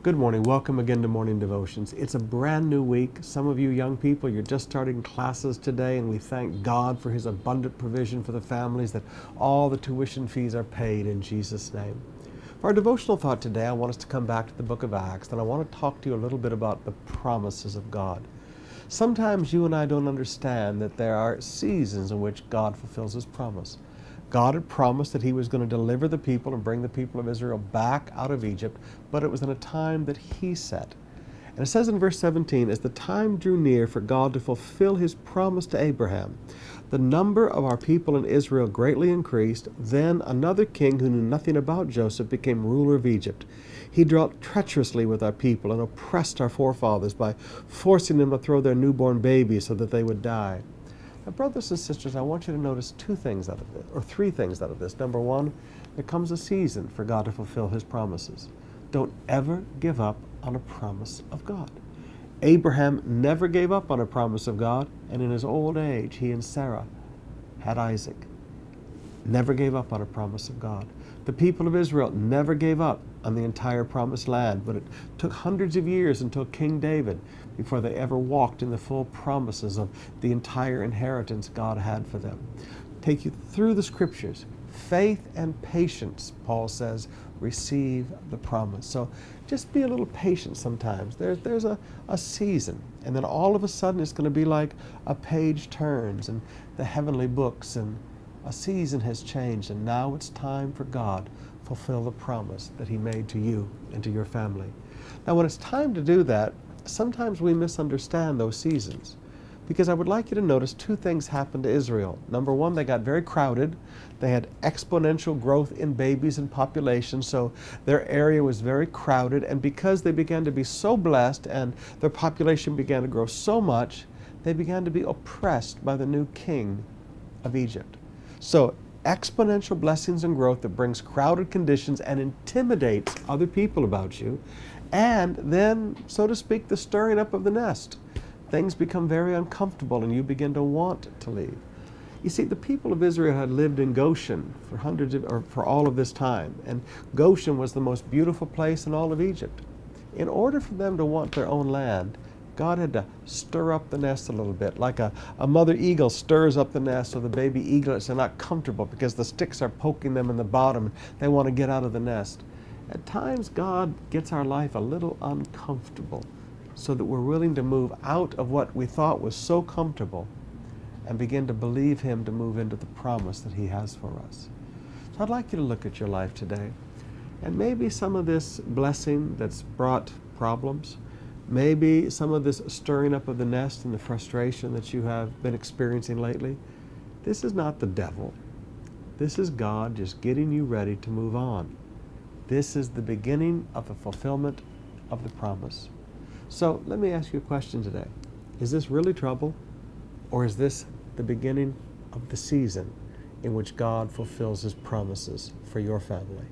Good morning. Welcome again to Morning Devotions. It's a brand new week. Some of you young people, you're just starting classes today, and we thank God for His abundant provision for the families, that all the tuition fees are paid in Jesus' name. For our devotional thought today, I want us to come back to the book of Acts, and I want to talk to you a little bit about the promises of God. Sometimes you and I don't understand that there are seasons in which God fulfills His promise. God had promised that He was going to deliver the people and bring the people of Israel back out of Egypt, but it was in a time that He set. And it says in verse 17, as the time drew near for God to fulfill His promise to Abraham, the number of our people in Israel greatly increased. Then another king who knew nothing about Joseph became ruler of Egypt. He dealt treacherously with our people and oppressed our forefathers by forcing them to throw their newborn babies so that they would die. Now, brothers and sisters, I want you to notice two things out of this, or three things out of this. Number one, there comes a season for God to fulfill His promises. Don't ever give up on a promise of God. Abraham never gave up on a promise of God, and in his old age, he and Sarah had Isaac. Never gave up on a promise of God. The people of Israel never gave up on the entire promised land, but it took hundreds of years until King David before they ever walked in the full promises of the entire inheritance God had for them. Take you through the scriptures. Faith and patience, Paul says, receive the promise. So just be a little patient sometimes. There's a season, and then all of a sudden it's going to be like a page turns in the heavenly books, and a season has changed, and now it's time for God to fulfill the promise that He made to you and to your family. Now, when it's time to do that, sometimes we misunderstand those seasons, because I would like you to notice two things happened to Israel. Number one, they got very crowded. They had exponential growth in babies and population, so their area was very crowded, and because they began to be so blessed and their population began to grow so much, they began to be oppressed by the new king of Egypt. So exponential blessings and growth that brings crowded conditions and intimidates other people about you, and then, so to speak, the stirring up of the nest. Things become very uncomfortable and you begin to want to leave. You see, the people of Israel had lived in Goshen for all of this time, and Goshen was the most beautiful place in all of Egypt. In order for them to want their own land, God had to stir up the nest a little bit, like a mother eagle stirs up the nest so the baby eaglets are not comfortable because the sticks are poking them in the bottom. They want to get out of the nest. At times, God gets our life a little uncomfortable so that we're willing to move out of what we thought was so comfortable and begin to believe Him to move into the promise that He has for us. So I'd like you to look at your life today, and maybe some of this blessing that's brought problems, maybe some of this stirring up of the nest and the frustration that you have been experiencing lately, this is not the devil. This is God just getting you ready to move on. This is the beginning of the fulfillment of the promise. So let me ask you a question today. Is this really trouble, or is this the beginning of the season in which God fulfills His promises for your family?